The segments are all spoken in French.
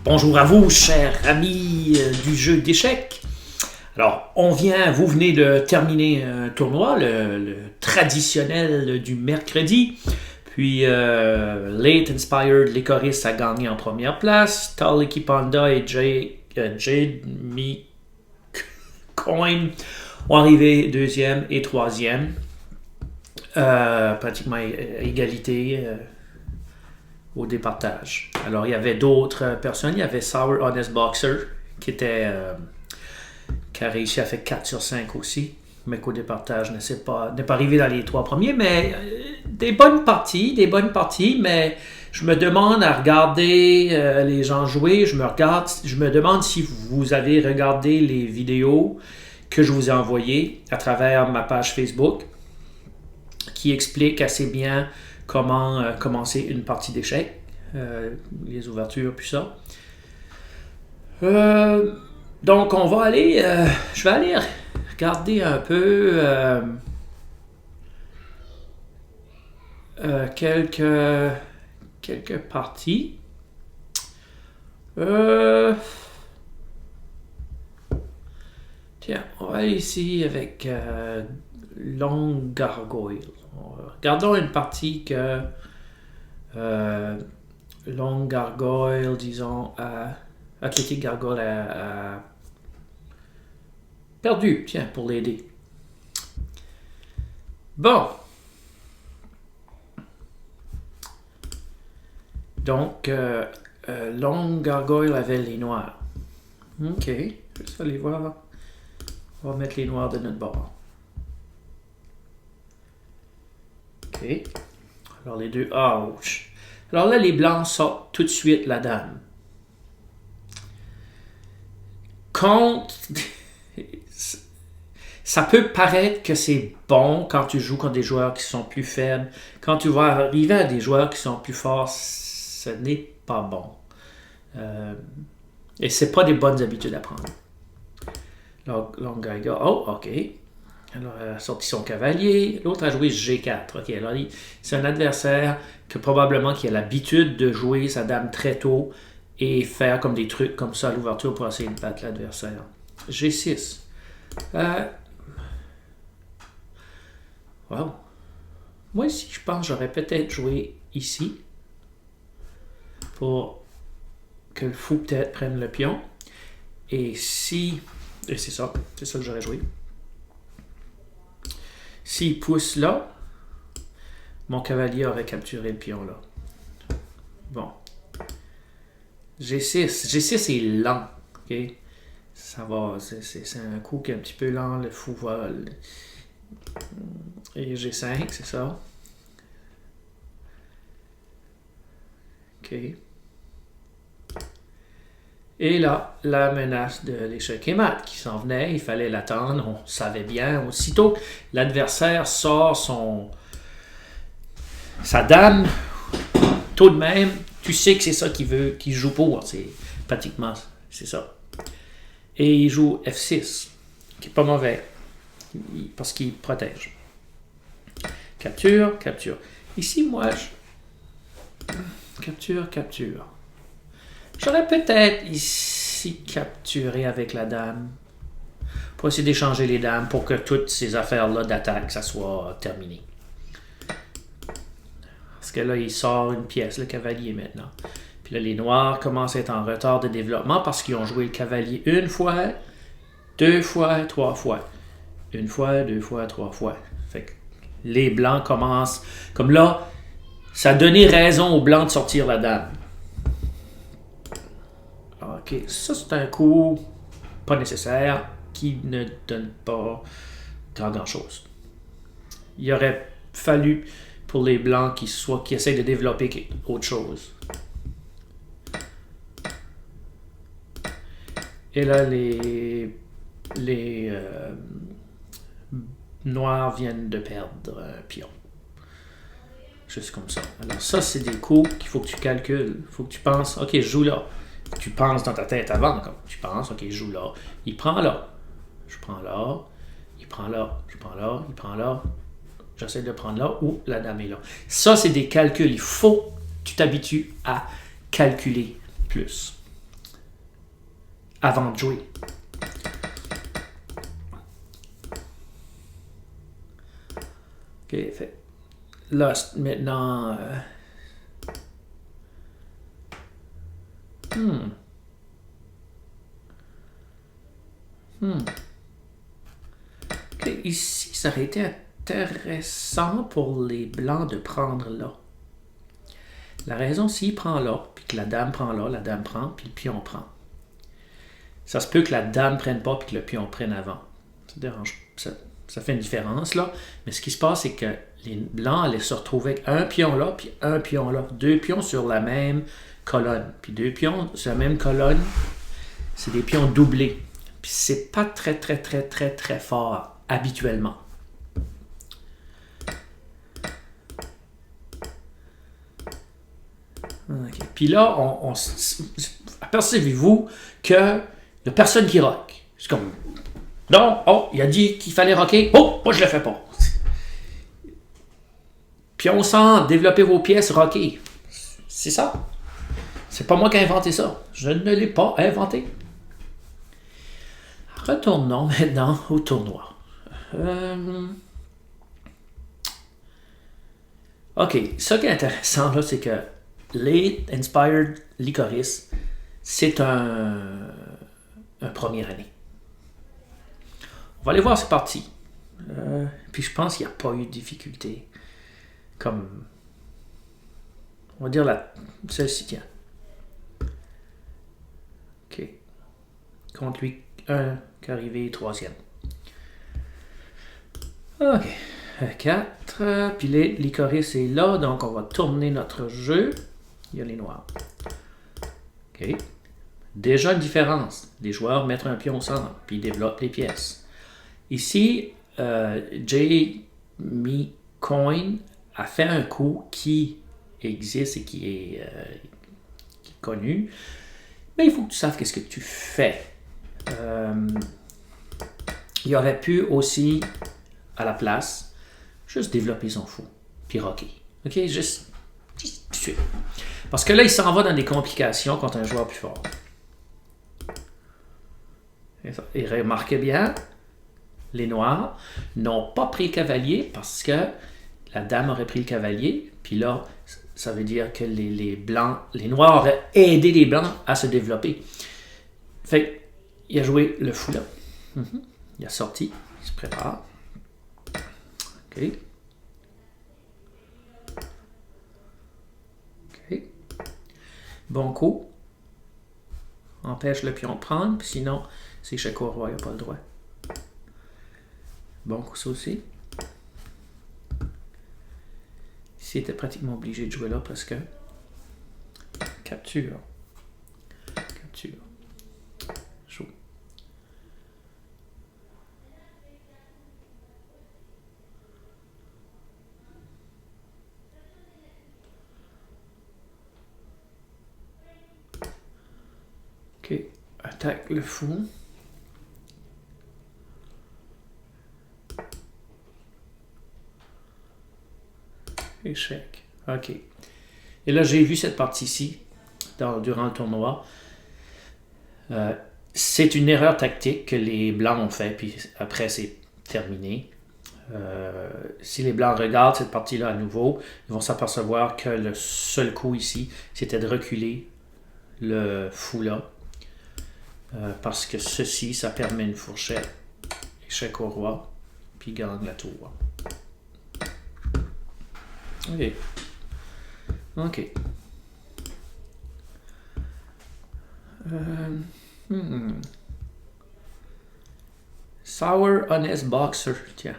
Bonjour à vous, chers amis du jeu d'échecs. Alors, vous venez de terminer un tournoi, le traditionnel du mercredi. Puis, Late Inspired Licorice a gagné en première place. Taliki Panda et Jade Me Coin ont arrivé deuxième et troisième. Pratiquement égalité au départage. Alors, il y avait d'autres personnes. Il y avait Sour Honest Boxer qui a réussi à faire 4 sur 5 aussi, mais qu'au départage n'est pas arrivé dans les 3 premiers, mais des bonnes parties, mais je me demande à regarder les gens jouer, je me demande si vous avez regardé les vidéos que je vous ai envoyées à travers ma page Facebook, qui explique assez bien comment commencer une partie d'échecs, les ouvertures, puis ça. Donc, je vais aller regarder un peu quelques parties. Tiens, on va aller ici avec Long Gargoyle. Regardons une partie que Long Gargoyle, disons, Athletic Gargoyle a perdu, tiens, pour l'aider. Bon. Donc, Long Gargoyle avait les noirs. Ok, je vais aller voir. On va mettre les noirs de notre bord. Ok. Alors, les deux. Ouch. Alors là, les blancs sortent tout de suite la dame. Ça peut paraître que c'est bon quand tu joues contre des joueurs qui sont plus faibles. Quand tu vas arriver à des joueurs qui sont plus forts, ce n'est pas bon. Et c'est pas des bonnes habitudes à prendre. Long Gargoyle. Oh, ok. Alors, elle a sorti son cavalier. L'autre a joué G4. Ok, alors c'est un adversaire que probablement qui a l'habitude de jouer sa dame très tôt et faire comme des trucs comme ça à l'ouverture pour essayer de battre l'adversaire. G6. Wow. Moi ici, je pense que j'aurais peut-être joué ici pour que le fou peut-être prenne le pion. Et c'est ça que j'aurais joué. S'il pousse là, mon cavalier aurait capturé le pion là. Bon. G6. G6 est lent. Ok? Ça va. C'est un coup qui est un petit peu lent. Le fou vole. Et G5, c'est ça. Ok. Et là, la menace de l'échec et mat qui s'en venait, il fallait l'attendre, on savait bien. Aussitôt, l'adversaire sort sa dame, tout de même, tu sais que c'est ça qu'il joue pour, c'est pratiquement, c'est ça. Et il joue F6, qui est pas mauvais, parce qu'il protège. Capture. Ici, moi, capture. J'aurais peut-être ici capturé avec la dame pour essayer d'échanger les dames pour que toutes ces affaires-là d'attaque, ça soit terminé. Parce que là, il sort une pièce, le cavalier maintenant. Puis là, les noirs commencent à être en retard de développement parce qu'ils ont joué le cavalier une fois, 2 fois, 3 fois. 1 fois, 2 fois, 3 fois. Fait que les blancs commencent... Comme là, ça a donné raison aux blancs de sortir la dame. Ok, ça c'est un coup pas nécessaire qui ne donne pas grand chose. Il aurait fallu pour les blancs qui essayent de développer autre chose. Et là, les noirs viennent de perdre un pion. Juste comme ça. Alors ça, c'est des coups qu'il faut que tu calcules. Il faut que tu penses, ok, je joue là. Tu penses dans ta tête avant, comme tu penses, ok, je joue là. Il prend là. Je prends là. Il prend là. Je prends là. Il prend là. J'essaie de prendre là ou la dame est là. Ça, c'est des calculs. Il faut que tu t'habitues à calculer plus. avant de jouer. OK, fait. Là, maintenant... OK, ici, ça aurait été intéressant pour les blancs de prendre là. La raison, s'il prend là, puis que la dame prend là, la dame prend, puis le pion prend. Ça se peut que la dame ne prenne pas, puis que le pion prenne avant. Ça dérange, ça fait une différence, là. Mais ce qui se passe, c'est que les blancs allaient se retrouver avec un pion là, puis un pion là. Deux pions sur la même colonne. Puis deux pions sur la même colonne, c'est des pions doublés. Puis c'est pas très, très, très, très, très fort habituellement. Okay. Puis là, apercevez-vous qu'il n'y a personne qui rock. C'est comme, non, oh, il a dit qu'il fallait rocker. Oh, moi je le fais pas. Puis on sent développer vos pièces, rocker. C'est ça. C'est pas moi qui ai inventé ça. Je ne l'ai pas inventé. Retournons maintenant au tournoi. OK, ce qui est intéressant, là, c'est que les Inspired Licorice, c'est un première année. On va aller voir, c'est parti. Puis je pense qu'il n'y a pas eu de difficulté. Comme, on va dire celle-ci, tiens. OK. Contre lui, un qui est arrivé troisième. OK. 4. Puis les Licorice est là, donc on va tourner notre jeu. Il y a les noirs. OK. Déjà une différence. Les joueurs mettent un pion au centre, puis ils développent les pièces. Ici, Jamie Coyne a fait un coup qui existe et qui est connu. Mais il faut que tu saches qu'est-ce que tu fais. Il aurait pu aussi, à la place, juste développer son fou, puis rocker. OK? Juste tout de suite. Parce que là, il s'en va dans des complications contre un joueur plus fort. Et remarquez bien, les noirs n'ont pas pris le cavalier parce que la dame aurait pris le cavalier. Puis là, ça veut dire que les blancs, les noirs auraient aidé les blancs à se développer. Fait il a joué le fou là. Il a sorti, il se prépare. OK. OK. Bon coup. Empêche le pion de prendre, puis sinon, c'est échec au roi, il n'a pas le droit. Bon coup, ça aussi. Ici, il était pratiquement obligé de jouer là parce que capture. Capture. Joue. OK. Attaque le fou. Échec. OK. Et là, j'ai vu cette partie-ci durant le tournoi. C'est une erreur tactique que les Blancs ont fait, puis après, c'est terminé. Si les Blancs regardent cette partie-là à nouveau, ils vont s'apercevoir que le seul coup ici, c'était de reculer le fou là. Parce que ceci, ça permet une fourchette. Échec au roi, puis gagne la tour. OK. OK. Sour Honest Boxer. Tiens.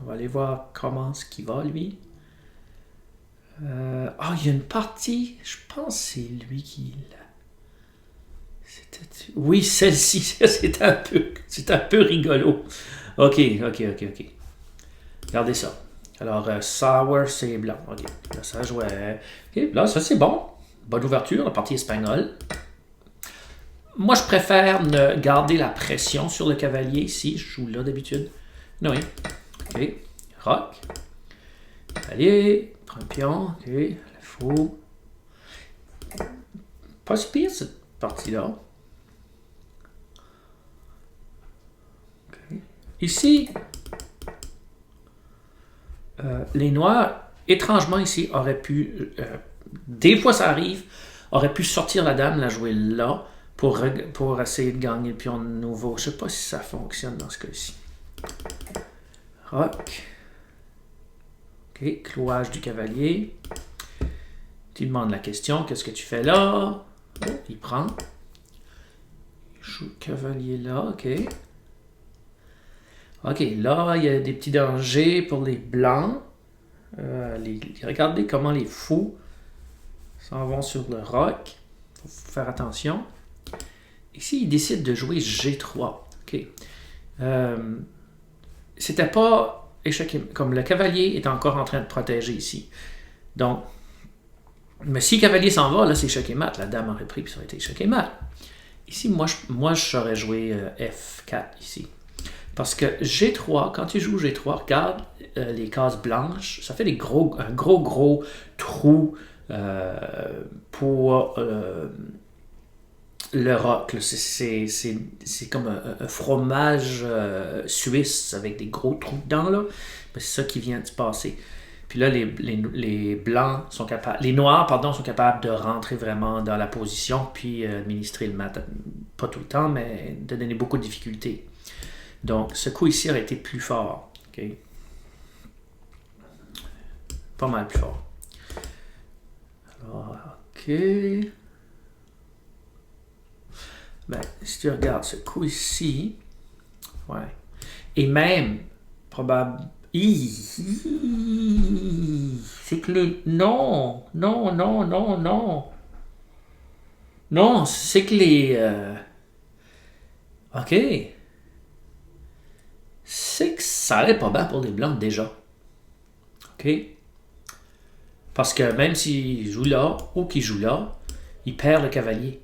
On va aller voir comment ce qu'il va, lui. Il y a une partie. Je pense que c'est lui qui l'a. Oui, celle-ci. C'est un peu rigolo. OK. Regardez ça. Alors, sour, c'est blanc. OK. Là, ça jouait. OK. Là, ça, c'est bon. Bonne ouverture, la partie espagnole. Moi, je préfère ne garder la pression sur le cavalier ici. Je joue là d'habitude. Oui. OK. Rock. Cavalier. Prends un pion. OK. Le fou. Pas si pire, cette partie-là. ici, les noirs, étrangement ici, auraient pu, des fois ça arrive, auraient pu sortir la dame, la jouer là, pour essayer de gagner le pion de nouveau. Je ne sais pas si ça fonctionne dans ce cas-ci. Roc. OK, clouage du cavalier. Tu demandes la question, qu'est-ce que tu fais là? Oh, il prend. Il joue le cavalier là, OK. OK, là, il y a des petits dangers pour les blancs. Regardez comment les fous s'en vont sur le roc. Il faut faire attention. Ici, il décide de jouer G3. OK. C'était pas échec, comme le cavalier est encore en train de protéger ici. Donc, mais si le cavalier s'en va, là, c'est échec et mat. La dame aurait pris, puis ça aurait été échec et mat. Ici, moi, je saurais jouer F4 ici. Parce que G3, quand tu joues G3, regarde les cases blanches, ça fait un gros trou pour le roc. C'est comme un fromage suisse avec des gros trous dedans, là. C'est ça qui vient de se passer. Puis là, les blancs sont capables, les noirs, pardon, sont capables de rentrer vraiment dans la position puis administrer le mat. Pas tout le temps, mais de donner beaucoup de difficultés. Donc, ce coup ici aurait été plus fort. Okay? Pas mal plus fort. Alors, OK. Ben, si tu regardes ce coup ici, ouais. Et même, probablement, c'est que les... Non, c'est que les... OK. C'est que ça allait pas bien pour les blancs déjà. OK? Parce que même s'il joue là, ou qu'il joue là, il perd le cavalier.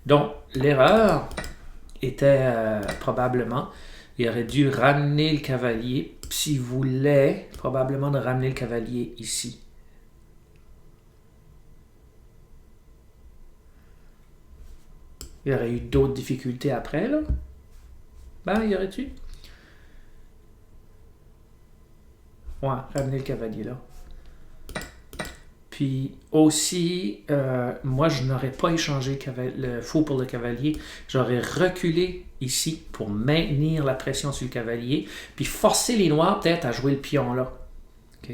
Donc, l'erreur était probablement, il aurait dû ramener le cavalier, s'il voulait probablement de ramener le cavalier ici. Il y aurait eu d'autres difficultés après, là. Ben, il y aurait-tu? Ouais, ramener le cavalier là. Puis aussi, moi, je n'aurais pas échangé le fou pour le cavalier. J'aurais reculé ici pour maintenir la pression sur le cavalier, puis forcer les noirs peut-être à jouer le pion là. OK?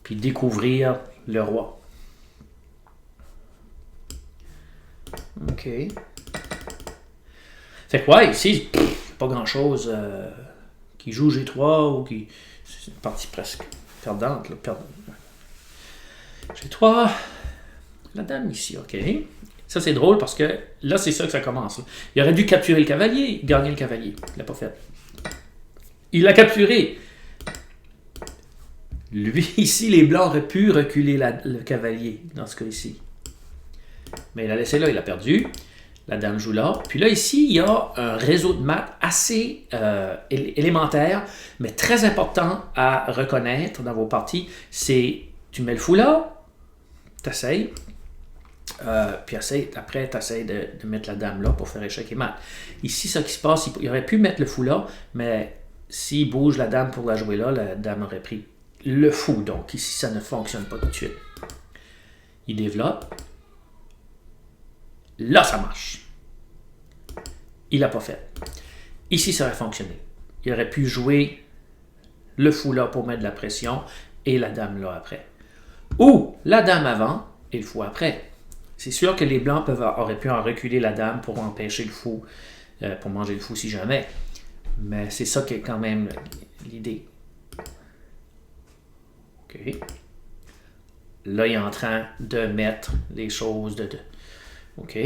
Puis découvrir le roi. OK. Fait que ouais, ici, pas grand-chose qui joue G3 ou qui... C'est une partie presque perdante, là, G3, la dame ici, OK. Ça, c'est drôle parce que là, c'est ça que ça commence. Là. Il aurait dû capturer le cavalier, gagner le cavalier. Il l'a pas fait. Il l'a capturé. Lui, ici, les blancs auraient pu reculer le cavalier dans ce cas-ci. Mais il a laissé là, il a perdu. La dame joue là. Puis là, ici, il y a un réseau de maths assez élémentaire, mais très important à reconnaître dans vos parties. C'est, tu mets le fou là, tu essayes, puis après, tu essayes de mettre la dame là pour faire échec et mat. Ici, ce qui se passe, il aurait pu mettre le fou là, mais s'il bouge la dame pour la jouer là, la dame aurait pris le fou. Donc ici, ça ne fonctionne pas tout de suite. Il développe. Là, ça marche. Il l'a pas fait. Ici, ça aurait fonctionné. Il aurait pu jouer le fou là pour mettre de la pression et la dame là après. Ou la dame avant et le fou après. C'est sûr que les blancs auraient pu en reculer la dame pour empêcher le fou, pour manger le fou si jamais. Mais c'est ça qui est quand même l'idée. OK. Là, il est en train de mettre les choses de... OK.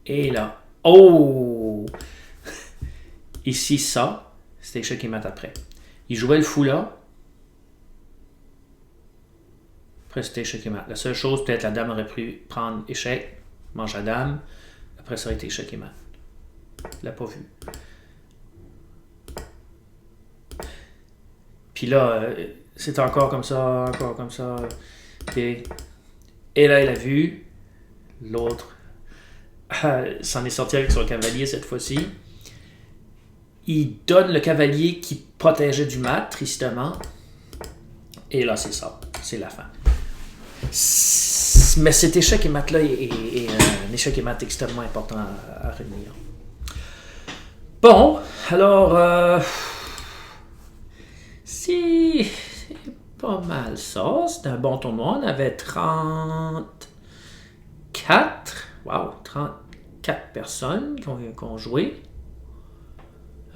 Et là, oh! Ici, ça, c'était échec et mat après. Il jouait le fou là. Après, c'était échec et mat. La seule chose, peut-être la dame aurait pu prendre échec, mange la dame. Après, ça aurait été échec et mat. Il l'a pas vu. Puis là, c'est encore comme ça, encore comme ça. OK. Et là, elle a vu. L'autre s'en est sorti avec son cavalier cette fois-ci. Il donne le cavalier qui protégeait du mat, tristement. Et là, c'est ça. C'est la fin. Mais cet échec et mat-là est un échec et mat extrêmement important à retenir. Bon, alors... c'est pas mal ça. C'était un bon tournoi. On avait 34. Wow, 34 personnes qui ont joué.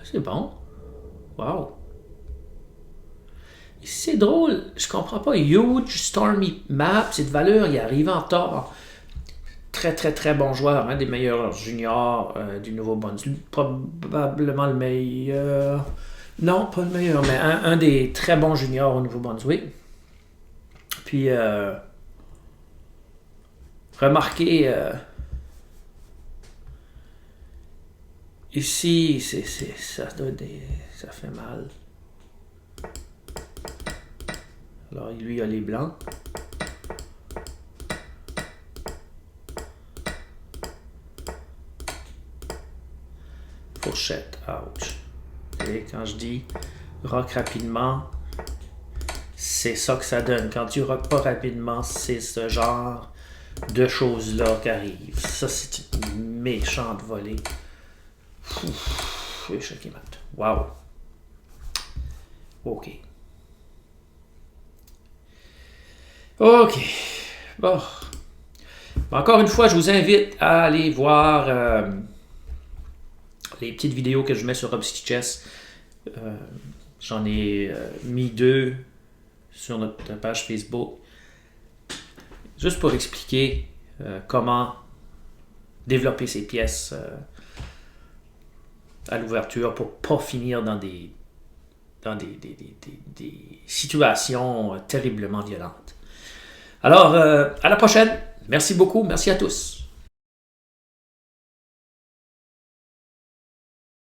C'est bon. Wow. C'est drôle, je comprends pas. Huge Stormy Map, cette valeur, il arrive en tort. Très, très, très bon joueur, un des meilleurs juniors du Nouveau-Brunswick. Probablement le meilleur. Non, pas le meilleur, mais un des très bons juniors au Nouveau-Brunswick. Puis, remarquez, ici, ça fait mal. Alors, lui, il a les blancs. Fourchette, ouch. Et quand je dis rock rapidement, c'est ça que ça donne. Quand tu rock pas rapidement, c'est ce genre de choses-là qui arrivent. Ça, c'est une méchante volée. Échec et mat. Wow. OK. OK. Bon. Encore une fois, je vous invite à aller voir les petites vidéos que je mets sur Robski Chess. J'en ai mis 2 sur notre page Facebook. Juste pour expliquer comment développer ces pièces à l'ouverture pour pas finir dans des situations terriblement violentes. Alors, à la prochaine. Merci beaucoup. Merci à tous.